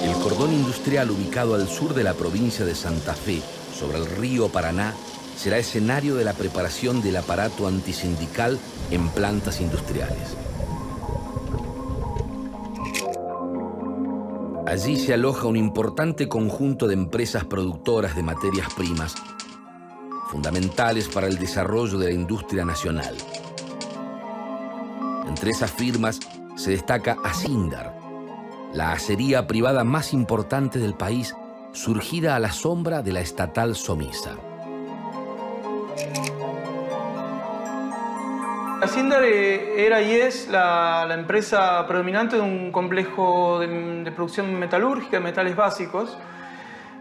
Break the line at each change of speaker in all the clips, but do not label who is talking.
El cordón industrial ubicado al sur de la provincia de Santa Fe, sobre el río Paraná, será escenario de la preparación del aparato antisindical en plantas industriales. Allí se aloja un importante conjunto de empresas productoras de materias primas, fundamentales para el desarrollo de la industria nacional. Entre esas firmas se destaca Asindar, la acería privada más importante del país, surgida a la sombra de la estatal Somisa.
Asindar era y es la empresa predominante de un complejo de producción metalúrgica, de metales básicos,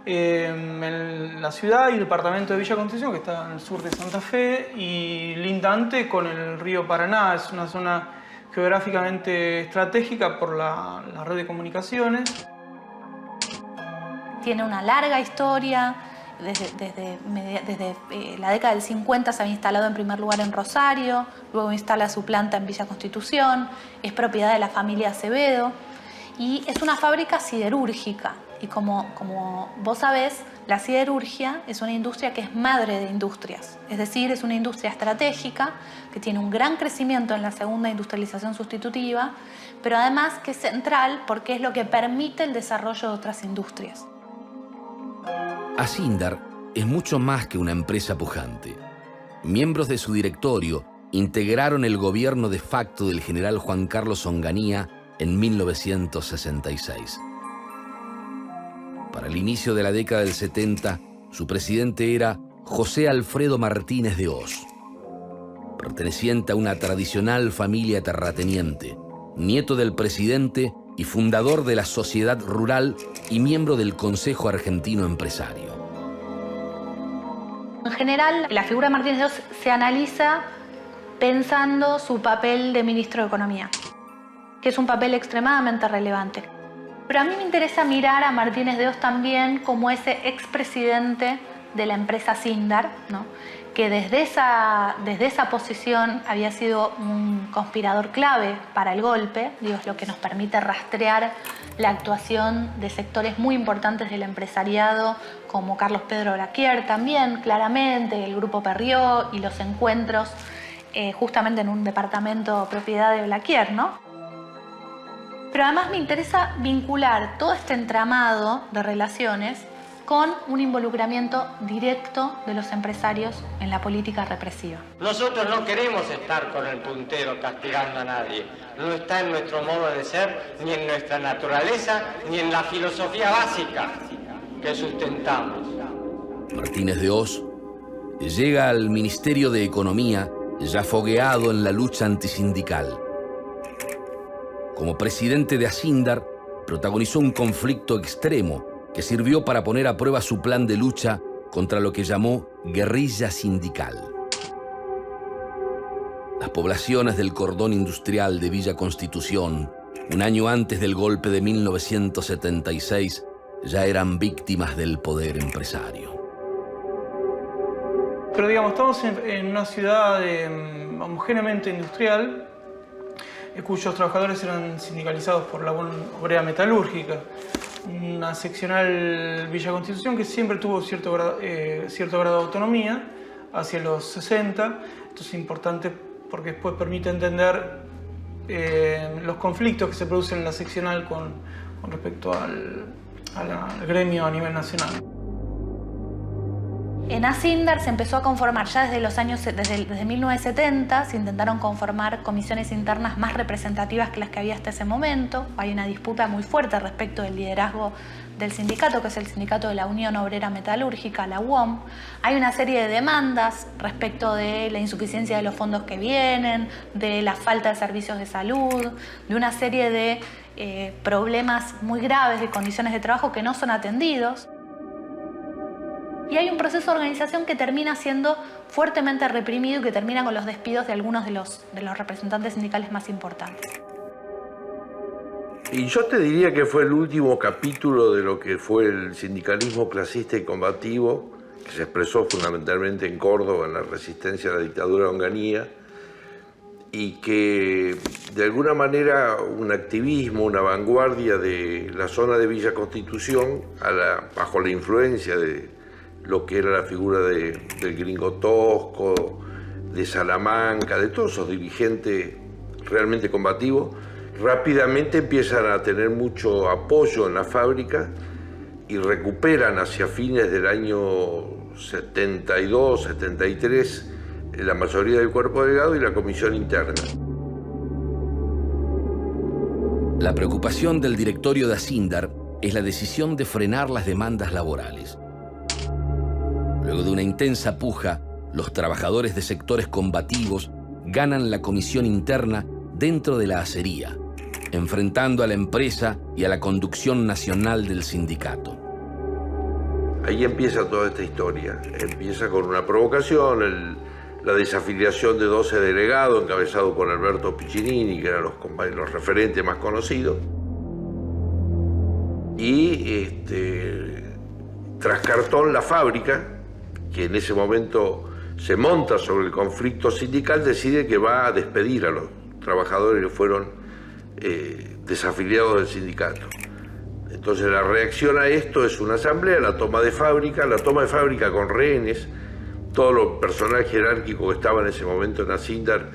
en la ciudad y el departamento de Villa Constitución, que está en el sur de Santa Fe, y lindante con el río Paraná. Es una zona geográficamente estratégica por la red de comunicaciones.
Tiene una larga historia. Desde la década del 50 se había instalado en primer lugar en Rosario, luego instala su planta en Villa Constitución, es propiedad de la familia Acevedo y es una fábrica siderúrgica. Y como vos sabés, la siderurgia es una industria que es madre de industrias, es decir, es una industria estratégica que tiene un gran crecimiento en la segunda industrialización sustitutiva, pero además que es central porque es lo que permite el desarrollo de otras industrias.
Asindar es mucho más que una empresa pujante. Miembros de su directorio integraron el gobierno de facto del general Juan Carlos Onganía en 1966. Para el inicio de la década del 70, su presidente era José Alfredo Martínez de Hoz, perteneciente a una tradicional familia terrateniente, nieto del presidente y fundador de la Sociedad Rural y miembro del Consejo Argentino Empresario.
En general, la figura de Martínez de Hoz se analiza pensando su papel de ministro de Economía, que es un papel extremadamente relevante. Pero a mí me interesa mirar a Martínez de Hoz también como ese expresidente de la empresa Asindar, ¿no? Que desde esa posición había sido un conspirador clave para el golpe, digo, es lo que nos permite rastrear la actuación de sectores muy importantes del empresariado, como Carlos Pedro Blaquier también, claramente, el Grupo Perrió y los encuentros justamente en un departamento propiedad de Blaquier, ¿no? Pero además me interesa vincular todo este entramado de relaciones con un involucramiento directo de los empresarios en la política represiva.
Nosotros no queremos estar con el puntero castigando a nadie. No está en nuestro modo de ser, ni en nuestra naturaleza, ni en la filosofía básica que sustentamos.
Martínez de Hoz llega al Ministerio de Economía ya fogueado en la lucha antisindical. Como presidente de Asindar, protagonizó un conflicto extremo que sirvió para poner a prueba su plan de lucha contra lo que llamó guerrilla sindical. Las poblaciones del cordón industrial de Villa Constitución, un año antes del golpe de 1976, ya eran víctimas del poder empresario.
Pero digamos, estamos en una ciudad homogéneamente industrial, cuyos trabajadores eran sindicalizados por la Unión Obrera Metalúrgica, una seccional Villa Constitución que siempre tuvo cierto grado de autonomía hacia los 60. Esto es importante porque después permite entender los conflictos que se producen en la seccional con respecto al gremio a nivel nacional.
En Asindar se empezó a conformar ya desde 1970, se intentaron conformar comisiones internas más representativas que las que había hasta ese momento. Hay una disputa muy fuerte respecto del liderazgo del sindicato, que es el sindicato de la Unión Obrera Metalúrgica, la UOM. Hay una serie de demandas respecto de la insuficiencia de los fondos que vienen, de la falta de servicios de salud, de una serie de problemas muy graves de condiciones de trabajo que no son atendidos. Y hay un proceso de organización que termina siendo fuertemente reprimido y que termina con los despidos de algunos de los representantes sindicales más importantes.
Y yo te diría que fue el último capítulo de lo que fue el sindicalismo clasista y combativo, que se expresó fundamentalmente en Córdoba, en la resistencia a la dictadura de Onganía, y que de alguna manera un activismo, una vanguardia de la zona de Villa Constitución, bajo la influencia de lo que era la figura del Gringo Tosco, de Salamanca, de todos esos dirigentes realmente combativos, rápidamente empiezan a tener mucho apoyo en la fábrica y recuperan hacia fines del año 72, 73, la mayoría del cuerpo delegado y la comisión interna.
La preocupación del directorio de Asindar es la decisión de frenar las demandas laborales. Luego de una intensa puja, los trabajadores de sectores combativos ganan la comisión interna dentro de la acería, enfrentando a la empresa y a la conducción nacional del sindicato.
Ahí empieza toda esta historia. Empieza con una provocación, la desafiliación de 12 delegados, encabezado por Alberto Piccinini, que eran los referentes más conocidos. Y tras cartón, la fábrica, que en ese momento se monta sobre el conflicto sindical, decide que va a despedir a los trabajadores que fueron desafiliados del sindicato. Entonces la reacción a esto es una asamblea, la toma de fábrica con rehenes. Todos los personajes jerárquicos que estaban en ese momento en Asindar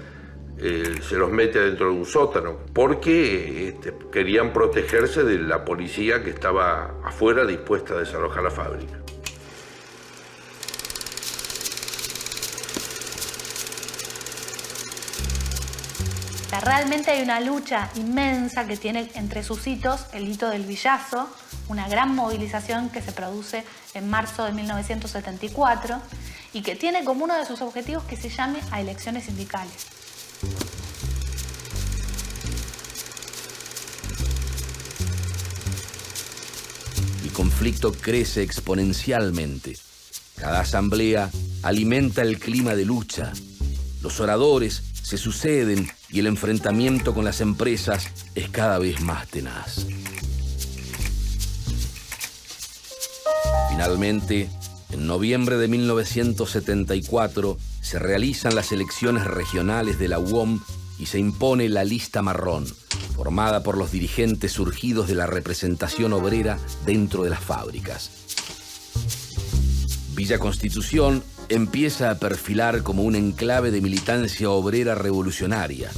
se los mete dentro de un sótano, porque querían protegerse de la policía que estaba afuera dispuesta a desalojar la fábrica.
Realmente hay una lucha inmensa que tiene entre sus hitos el hito del Villazo, una gran movilización que se produce en marzo de 1974 y que tiene como uno de sus objetivos que se llame a elecciones sindicales.
El conflicto crece exponencialmente. Cada asamblea alimenta el clima de lucha. Los oradores se suceden y el enfrentamiento con las empresas es cada vez más tenaz. Finalmente, en noviembre de 1974, se realizan las elecciones regionales de la UOM y se impone la lista marrón, formada por los dirigentes surgidos de la representación obrera dentro de las fábricas. Villa Constitución empieza a perfilar como un enclave de militancia obrera revolucionaria.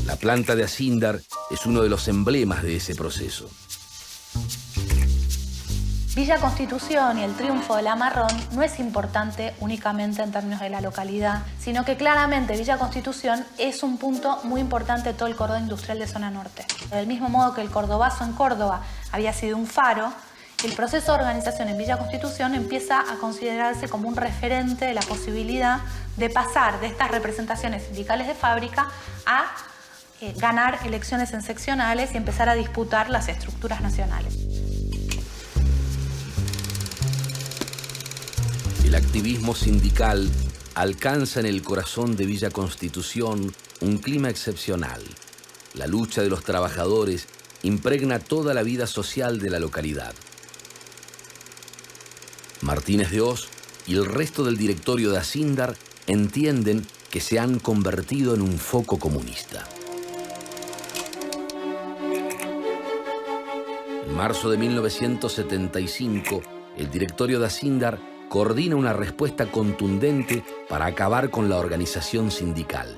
La planta de Asindar es uno de los emblemas de ese proceso.
Villa Constitución y el triunfo de la Marrón no es importante únicamente en términos de la localidad, sino que claramente Villa Constitución es un punto muy importante de todo el cordón industrial de zona norte. Del mismo modo que el Cordobazo en Córdoba había sido un faro, el proceso de organización en Villa Constitución empieza a considerarse como un referente de la posibilidad de pasar de estas representaciones sindicales de fábrica a ganar elecciones en seccionales y empezar a disputar las estructuras nacionales.
El activismo sindical alcanza en el corazón de Villa Constitución un clima excepcional. La lucha de los trabajadores impregna toda la vida social de la localidad. Martínez de Hoz y el resto del directorio de Asindar entienden que se han convertido en un foco comunista. En marzo de 1975, el directorio de Asindar coordina una respuesta contundente para acabar con la organización sindical.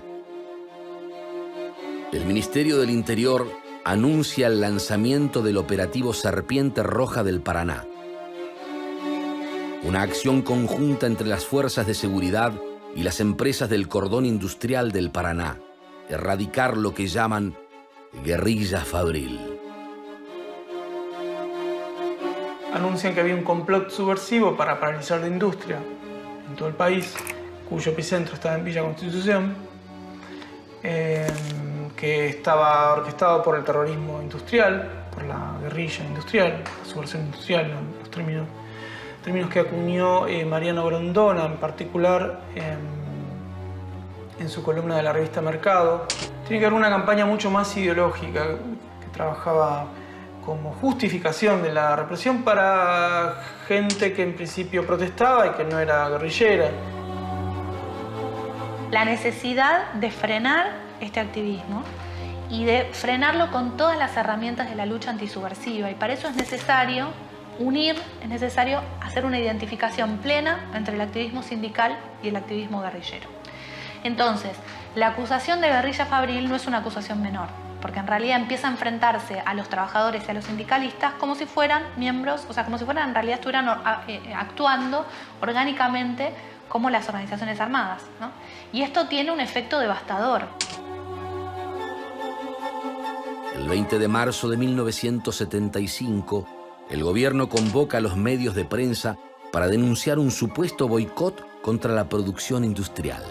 El Ministerio del Interior anuncia el lanzamiento del operativo Serpiente Roja del Paraná, una acción conjunta entre las fuerzas de seguridad y las empresas del cordón industrial del Paraná, erradicar lo que llaman guerrilla fabril.
Anuncian que había un complot subversivo para paralizar la industria en todo el país, cuyo epicentro estaba en Villa Constitución, que estaba orquestado por el terrorismo industrial, por la guerrilla industrial, la subversión industrial, los términos que acuñó Mariano Grondona en particular en su columna de la revista Mercado. Tiene que haber una campaña mucho más ideológica que trabajaba como justificación de la represión para gente que en principio protestaba y que no era guerrillera.
la necesidad de frenar este activismo y de frenarlo con todas las herramientas de la lucha antisubversiva. Y para eso es necesario es necesario hacer una identificación plena entre el activismo sindical y el activismo guerrillero. Entonces, la acusación de guerrilla fabril no es una acusación menor, porque en realidad empieza a enfrentarse a los trabajadores y a los sindicalistas como si fueran miembros, o sea, como si fueran en realidad estuvieran actuando orgánicamente como las organizaciones armadas, ¿no? Y esto tiene un efecto devastador.
El 20 de marzo de 1975, el gobierno convoca a los medios de prensa para denunciar un supuesto boicot contra la producción industrial.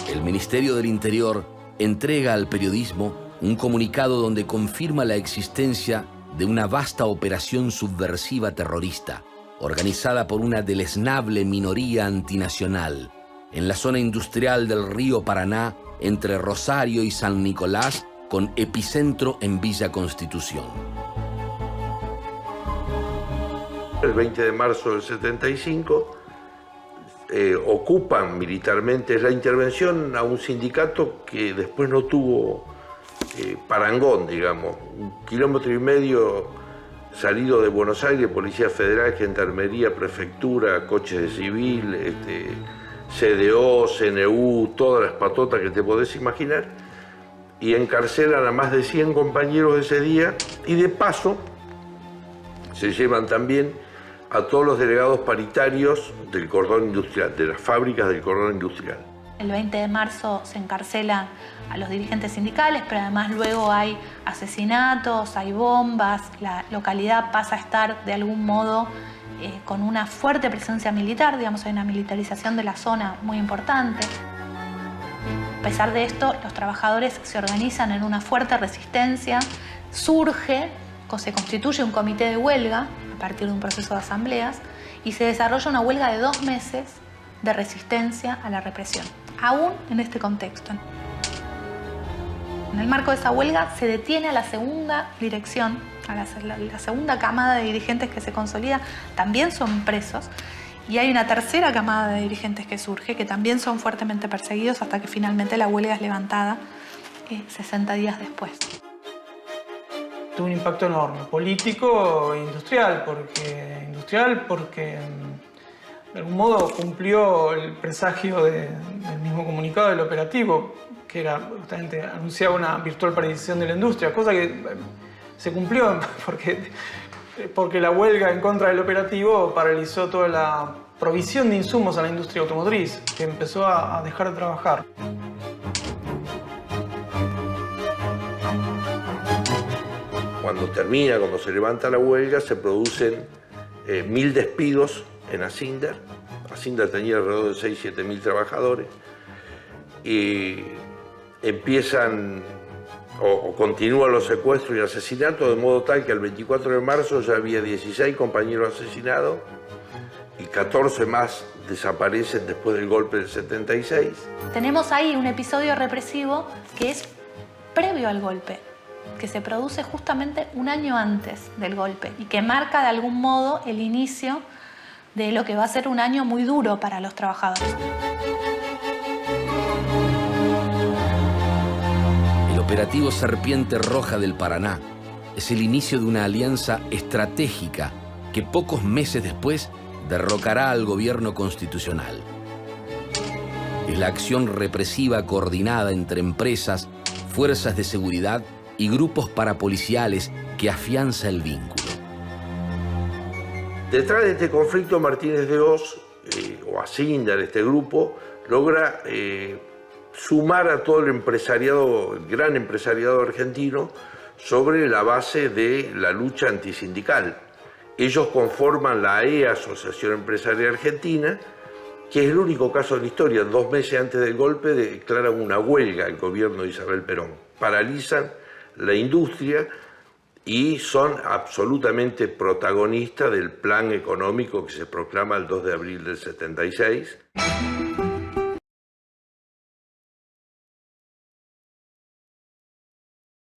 El Ministerio del Interior entrega al periodismo un comunicado donde confirma la existencia de una vasta operación subversiva terrorista, organizada por una deleznable minoría antinacional, en la zona industrial del río Paraná, entre Rosario y San Nicolás, con epicentro en Villa Constitución.
El 20 de marzo del 75 ocupan militarmente la intervención a un sindicato que después no tuvo parangón, digamos. 1,5 kilómetros salido de Buenos Aires, Policía Federal, Gendarmería, Prefectura, coches de civil, CDO, CNU, todas las patotas que te podés imaginar, y encarcelan a más de 100 compañeros ese día, y de paso se llevan también a todos los delegados paritarios del cordón industrial, de las fábricas del cordón industrial.
El 20 de marzo se encarcelan a los dirigentes sindicales, pero además luego hay asesinatos, hay bombas, la localidad pasa a estar de algún modo con una fuerte presencia militar, digamos, hay una militarización de la zona muy importante. A pesar de esto, los trabajadores se organizan en una fuerte resistencia, se constituye un comité de huelga a partir de un proceso de asambleas y se desarrolla una huelga de 2 meses de resistencia a la represión, aún en este contexto. En el marco de esa huelga se detiene a la segunda dirección, a la segunda camada de dirigentes que se consolida, también son presos, y hay una tercera camada de dirigentes que surge, que también son fuertemente perseguidos hasta que finalmente la huelga es levantada 60 días después.
Tuvo un impacto enorme, político e industrial, porque de algún modo cumplió el presagio del mismo comunicado del operativo, que era justamente anunciaba una virtual paralización de la industria, cosa que se cumplió porque la huelga en contra del operativo paralizó toda la provisión de insumos a la industria automotriz, que empezó a dejar de trabajar.
Cuando se levanta la huelga, se producen 1.000 despidos en Asindar. Asindar tenía alrededor de 6.000 a 7.000 trabajadores. Y empiezan o continúan los secuestros y asesinatos, de modo tal que el 24 de marzo ya había 16 compañeros asesinados y 14 más desaparecen después del golpe del 76.
Tenemos ahí un episodio represivo que es previo al golpe, que se produce justamente un año antes del golpe y que marca de algún modo el inicio de lo que va a ser un año muy duro para los trabajadores.
El operativo Serpiente Roja del Paraná es el inicio de una alianza estratégica que pocos meses después derrocará al gobierno constitucional. Es la acción represiva coordinada entre empresas, fuerzas de seguridad y grupos parapoliciales que afianza el vínculo.
Detrás de este conflicto, Martínez de Hoz, o Asindar, este grupo, logra sumar a todo el empresariado, el gran empresariado argentino, sobre la base de la lucha antisindical. Ellos conforman la AEA, Asociación Empresaria Argentina, que es el único caso de la historia. 2 meses antes del golpe declaran una huelga el gobierno de Isabel Perón. Paralizan la industria y son absolutamente protagonistas del plan económico que se proclama el 2 de abril del 76.